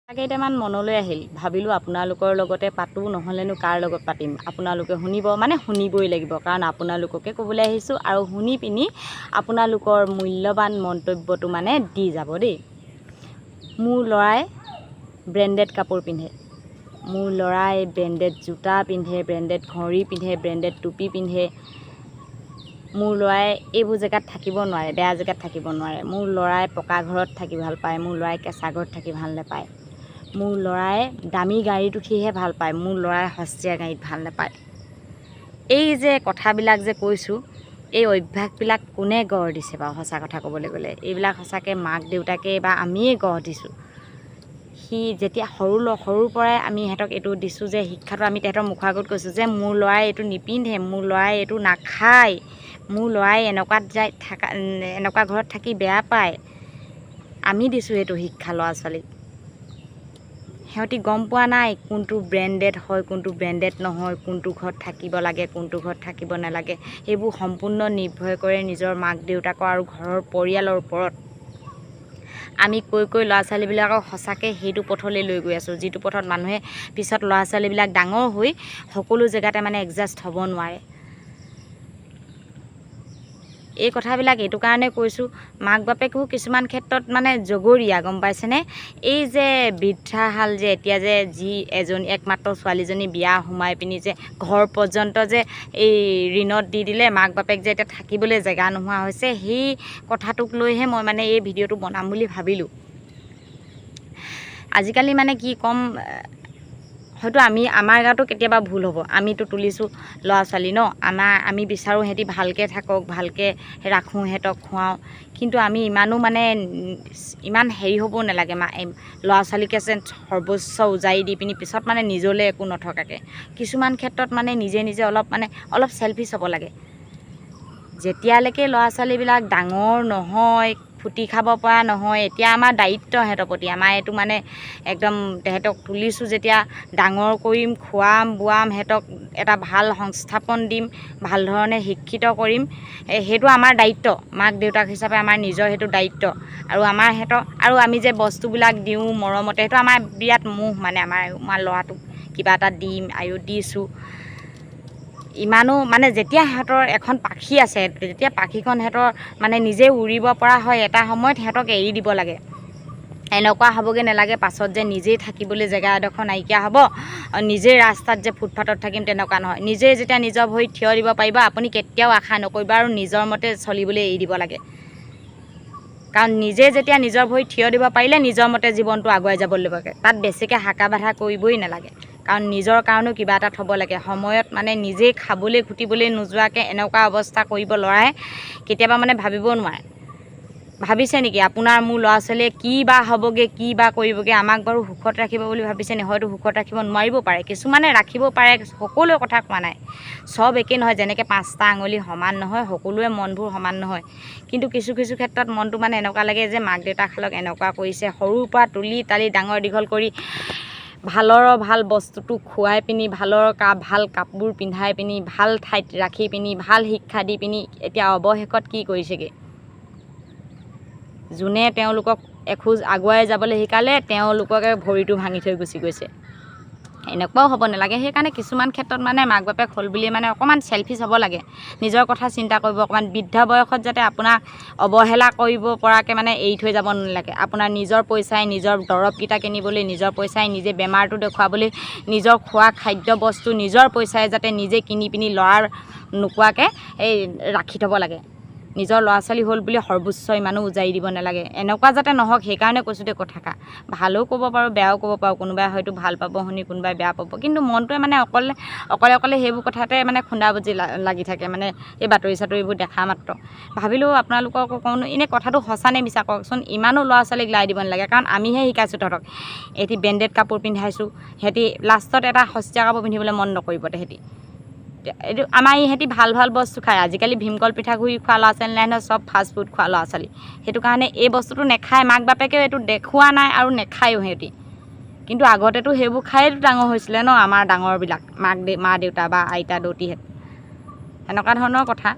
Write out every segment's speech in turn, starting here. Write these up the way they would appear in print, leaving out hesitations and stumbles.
কেইটামান মনলৈ আহিল, ভাবিলোঁ আপোনালোকৰ লগতে পাতোঁ, নহ'লেনো কাৰ লগত পাতিম। আপোনালোকে শুনিব, মানে শুনিবই লাগিব, কাৰণ আপোনালোককে ক'বলৈ আহিছোঁ আৰু শুনি পিনি আপোনালোকৰ মূল্যৱান মন্তব্যটো মানে দি যাব দেই। মোৰ ল'ৰাই ব্ৰেণ্ডেড কাপোৰ পিন্ধে, মোৰ ল'ৰাই ব্ৰেণ্ডেড জোতা পিন্ধে, ব্ৰেণ্ডেড ঘড়ী পিন্ধে, ব্ৰেণ্ডেড টুপি পিন্ধে। মোৰ ল'ৰাই এইবোৰ জেগাত থাকিব নোৱাৰে, বেয়া জেগাত থাকিব নোৱাৰে। মোৰ ল'ৰাই পকা ঘৰত থাকি ভাল পায়, মোৰ ল'ৰাই কেঁচা ঘৰত থাকি ভাল নাপায়। মোৰ ল'ৰাই দামী গাড়ীত উঠিহে ভাল পায়, মোৰ ল'ৰাই সস্তীয়া গাড়ীত ভাল নাপায়। এই যে কথাবিলাক যে কৈছোঁ, এই অভ্যাসবিলাক কোনে গঢ় দিছে বাৰু? সঁচা কথা ক'বলৈ গ'লে এইবিলাক সঁচাকৈ মাক দেউতাকে বা আমিয়ে গঢ় দিছোঁ। সি যেতিয়া সৰুৰ পৰাই আমি সিহঁতক এইটো দিছোঁ যে শিক্ষাটো আমি তেহেঁতৰ মুখৰ আগত কৈছোঁ যে মোৰ ল'ৰাই এইটো নিপিন্ধে, মোৰ ল'ৰাই এইটো নাখায়, মোৰ ল'ৰাই এনেকুৱাত যায় এনেকুৱা ঘৰত থাকি বেয়া পায়। আমি দিছোঁ এইটো শিক্ষা ল'ৰা ছোৱালীক। সিহঁতি গম পোৱা নাই কোনটো ব্ৰেণ্ডেড হয়, কোনটো ব্ৰেণ্ডেড নহয়, কোনটো ঘৰত থাকিব লাগে, কোনটো ঘৰত থাকিব নালাগে। সেইবোৰ সম্পূৰ্ণ নিৰ্ভৰ কৰে নিজৰ মাক দেউতাকৰ আৰু ঘৰৰ পৰিয়ালৰ ওপৰত। আমি কৈ ল'ৰা ছোৱালীবিলাকক সঁচাকৈ সেইটো পথলৈ লৈ গৈ আছোঁ, যিটো পথত মানুহে পিছত ল'ৰা ছোৱালীবিলাক ডাঙৰ হৈ সকলো জেগাতে মানে এডজাষ্ট হ'ব নোৱাৰে। এই কথাবিলাক এইটো কাৰণে কৈছোঁ, মাক বাপেকো কিছুমান ক্ষেত্ৰত মানে জগৰীয়া, গম পাইছেনে? এই যে বৃদ্ধাহাল যে এতিয়া যে একমাত্ৰ ছোৱালীজনী বিয়া সোমাই পিনি যে ঘৰ পৰ্যন্ত যে এই ঋণত দি দিলে, মাক বাপেক যে এতিয়া থাকিবলৈ জেগা নোহোৱা হৈছে, সেই কথাটোক লৈহে মই মানে এই ভিডিঅ'টো বনাম বুলি ভাবিলোঁ। আজিকালি মানে কি ক'ম, হয়তো আমাৰ গাতো কেতিয়াবা ভুল হ'ব। আমিতো তুলিছোঁ ল'ৰা ছোৱালী ন, আমি বিচাৰোঁ সিহঁতি ভালকৈ থাকক, ভালকৈ ৰাখোঁ, সিহঁতক খুৱাওঁ। কিন্তু আমি ইমান হেৰি হ'ব নালাগে, ল'ৰা ছোৱালীকে যেন সৰ্বোচ্চ উজাৰি দি পিনি পিছত মানে নিজলৈ একো নথকাকৈ। কিছুমান ক্ষেত্ৰত মানে নিজে অলপ চেলফিছ হ'ব লাগে। যেতিয়ালৈকে ল'ৰা ছোৱালীবিলাক ডাঙৰ নহয়, ফুটি খাব পৰা নহয়, এতিয়া আমাৰ দায়িত্ব সিহঁতৰ প্ৰতি। আমাৰ এইটো মানে একদম তেহেঁতক তুলিছোঁ যেতিয়া, ডাঙৰ কৰিম, খুৱাম বোৱাম, সিহঁতক এটা ভাল সংস্থাপন দিম, ভাল ধৰণে শিক্ষিত কৰিম। সেইটো আমাৰ দায়িত্ব, মাক দেউতাক হিচাপে আমাৰ নিজৰ সেইটো দায়িত্ব। আৰু আৰু আমি যে বস্তুবিলাক দিওঁ মৰমতে, সেইটো আমাৰ বিৰাট মোহ, মানে আমাৰ ল'ৰাটোক কিবা এটা দিম, দিছোঁ। ইমানো মানে যেতিয়া সিহঁতৰ এখন পাখি আছে, যেতিয়া পাখিখন সিহঁতৰ মানে নিজে উৰিব পৰা হয়, এটা সময়ত সিহঁতক এৰি দিব লাগে। এনেকুৱা হ'বগৈ নালাগে পাছত যে নিজেই থাকিবলৈ জেগা এডোখৰ নাইকিয়া হ'ব, নিজেই ৰাস্তাত যে ফুটপাথত থাকিম, তেনেকুৱা নহয়। নিজেই যেতিয়া নিজৰ ভৰিত থিয় দিব পাৰিব, আপুনি কেতিয়াও আশা নকৰিব আৰু নিজৰ মতে চলিবলৈ এৰি দিব লাগে। কাৰণ নিজে যেতিয়া নিজৰ ভৰিত থিয় দিব পাৰিলে নিজৰ মতে জীৱনটো আগুৱাই যাব লাগে। তাত বেছিকৈ হাকা বাধা কৰিবই নালাগে, কাৰণ নিজৰ কাৰণেও কিবা এটা থ'ব লাগে। সময়ত মানে নিজেই খাবলৈ খুটিবলৈ নোযোৱাকৈ এনেকুৱা অৱস্থা কৰিব ল'ৰাই কেতিয়াবা মানে ভাবিব নোৱাৰে। ভাবিছে নেকি আপোনাৰ মোৰ ল'ৰা ছোৱালীয়ে কি বা হ'বগৈ, কি বা কৰিবগৈ, আমাক বাৰু সুখত ৰাখিব বুলি ভাবিছে নি? হয়তো সুখত ৰাখিব নোৱাৰিব পাৰে, কিছুমানে ৰাখিব পাৰে, সকলোৱে কথা কোৱা নাই। চব একেই নহয়, যেনেকৈ 5টা আঙুলি সমান নহয়, সকলোৱে মনবোৰ সমান নহয়। কিন্তু কিছু ক্ষেত্ৰত মনটো মানে এনেকুৱা লাগে যে মাক দেউতাকসকলক এনেকুৱা কৰিছে, সৰুৰ পৰা তুলি তালি ডাঙৰ দীঘল কৰি ভাল বস্তুটো খুৱাই পিনি, ভাল কাপোৰ পিন্ধাই পিনি, ভাল ঠাইত ৰাখি পিনি, ভাল শিক্ষা দি পিনি, এতিয়া অৱশেষত কি কৰিছেগৈ? যোনে তেওঁলোকক এখোজ আগুৱাই যাবলৈ শিকালে, তেওঁলোককে ভৰিটো ভাঙি থৈ গুচি গৈছে। এনেকুৱাও হ'ব নালাগে। সেইকাৰণে কিছুমান ক্ষেত্ৰত মানে মাক বাপেক হ'ল বুলি মানে অকণমান চেলফিছ হ'ব লাগে, নিজৰ কথা চিন্তা কৰিব। অকণমান বৃদ্ধ বয়সত যাতে আপোনাক অৱহেলা কৰিব পৰাকৈ মানে এৰি থৈ যাব নালাগে। আপোনাৰ নিজৰ পইচাই নিজৰ দৰৱকেইটা কিনিবলৈ, নিজৰ পইচাই নিজে বেমাৰটো দেখুৱাবলৈ, নিজৰ খোৱা খাদ্য বস্তু নিজৰ পইচাই যাতে নিজে কিনি পিনি ল'ৰাৰ নোকোৱাকৈ ৰাখি থ'ব লাগে। নিজৰ ল'ৰা ছোৱালী হ'ল বুলি সৰ্বোচ্চ ইমানো উজাৰি দিব নালাগে। এনেকুৱা যাতে নহওক, সেইকাৰণে কৈছোঁ দেই কথাষাৰ। ভালো ক'ব পাৰোঁ, বেয়াও ক'ব পাৰোঁ। কোনোবাই হয়তো ভাল পাব শুনি, কোনোবাই বেয়া পাব। কিন্তু মনটোৱে মানে অকলে সেইবোৰ কথাতে মানে খুন্দা বুজি লাগি থাকে, মানে এই বাতৰি চাতৰিবোৰ দেখা মাত্ৰ। ভাবিলোঁ আপোনালোককো কওঁ, এনেই কথাটো সঁচা নে মিছা কওকচোন? ইমানো ল'ৰা ছোৱালীক লাই দিব নালাগে, কাৰণ আমিহে শিকাইছোঁ তহঁতক। এটি ব্ৰেণ্ডেড কাপোৰ পিন্ধাইছোঁ, সিহঁতি লাষ্টত এটা সস্তীয়া কাপোৰ পিন্ধিবলৈ মন নকৰিব। এইটো আমাৰ ইহঁতি ভাল বস্তু খায়। আজিকালি ভীমকল পিঠাগুড়ি খোৱা ল'ৰা ছোৱালী নাই নহয়, চব ফাষ্ট ফুড খোৱা ল'ৰা ছোৱালী। সেইটো কাৰণে এই বস্তুটো নেখায়, মাক বাপেকেও এইটো দেখুওৱা নাই আৰু নেখায়ো সিহঁতি। কিন্তু আগতেতো সেইবোৰ খায়েতো ডাঙৰ হৈছিলে ন আমাৰ ডাঙৰবিলাক, মা দেউতা বা আইতা দৌতিহঁত। এনেকুৱা ধৰণৰ কথা।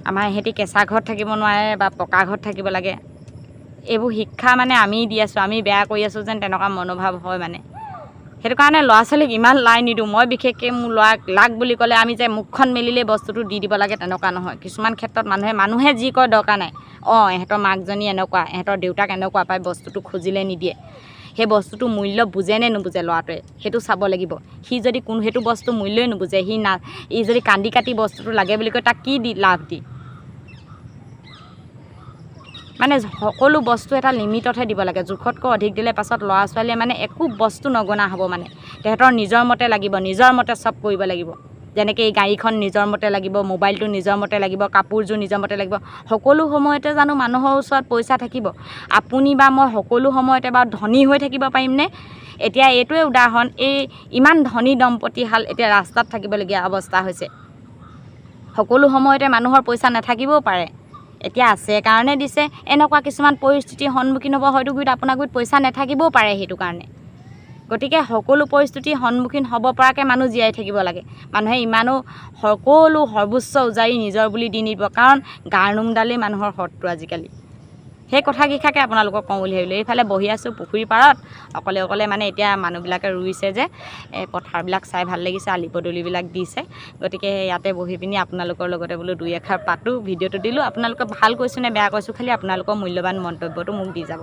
আমাৰ ইহঁতি কেঁচা ঘৰত থাকিব নোৱাৰে বা পকা ঘৰত থাকিব লাগে। এইবোৰ শিক্ষা মানে আমি দি আছোঁ, আমি বেয়া কৰি আছোঁ যেন তেনেকুৱা মনোভাৱ হয় মানে। সেইটো কাৰণে ল'ৰা ছোৱালীক ইমান লাই নিদিওঁ। মই বিশেষকৈ মোৰ ল'ৰাক লাগ বুলি ক'লে আমি যে মুখখন মেলিলেই বস্তুটো দি দিব লাগে তেনেকুৱা নহয়। কিছুমান ক্ষেত্ৰত মানুহে যি কয় দৰকাৰ নাই, এহঁতৰ মাকজনী এনেকুৱা, এহঁতৰ দেউতাক এনেকুৱা পাই বস্তুটো খুজিলে নিদিয়ে। সেই বস্তুটো মূল্য বুজে নে নুবুজে ল'ৰাটোৱে, সেইটো চাব লাগিব। সি যদি সেইটো বস্তু মূল্যই নুবুজে, ই যদি কান্দি কাটি বস্তুটো লাগে বুলি কয়, তাক কি লাভ দি। মানে সকলো বস্তু এটা লিমিটতহে দিব লাগে। জোখতকৈ অধিক দিলে পাছত ল'ৰা ছোৱালীয়ে মানে একো বস্তু নগনা হ'ব মানে। তেহেঁতৰ নিজৰ মতে লাগিব, নিজৰ মতে চব কৰিব লাগিব। যেনেকৈ এই গাড়ীখন নিজৰ মতে লাগিব, মোবাইলটো নিজৰ মতে লাগিব, কাপোৰযোৰ নিজৰ মতে লাগিব। সকলো সময়তে জানো মানুহৰ ওচৰত পইচা থাকিব? আপুনি বা মই সকলো সময়তে বাৰু ধনী হৈ থাকিব পাৰিমনে? এতিয়া এইটোৱে উদাহৰণ, এই ইমান ধনী দম্পতীহাল এতিয়া ৰাস্তাত থাকিবলগীয়া অৱস্থা হৈছে। সকলো সময়তে মানুহৰ পইচা নাথাকিবও পাৰে। এতিয়া আছে কাৰণে দিছে, এনেকুৱা কিছুমান পৰিস্থিতিৰ সন্মুখীন হ'ব, হয়তো আপোনাৰ গুৰিত পইচা নাথাকিবও পাৰে সেইটো কাৰণে। গতিকে সকলো পৰিস্থিতিৰ সন্মুখীন হ'ব পৰাকৈ মানুহ জীয়াই থাকিব লাগে। মানুহে ইমানো সকলো সৰ্বোচ্চ উজাৰি নিজৰ বুলি দি নিব, কাৰণ গাৰ নোমডালেই মানুহৰ শত্ৰু আজিকালি। সেই কথাকেইষাৰকে আপোনালোকক কওঁ বুলি ভাবিলোঁ। এইফালে বহি আছোঁ পুখুৰী পাৰত অকলে অকলে, মানে এতিয়া মানুহবিলাকে ৰুইছে যে পথাৰবিলাক চাই ভাল লাগিছে, আলি পদূলিবিলাক দিছে। গতিকে ইয়াতে বহি পিনি আপোনালোকৰ লগতে বোলো দুই এষাৰ পাতোঁ, ভিডিঅ'টো দিলোঁ। আপোনালোকে ভাল কৈছোঁ নে বেয়া কৈছোঁ, খালি আপোনালোকৰ মূল্যৱান মন্তব্যটো মোক দি যাব।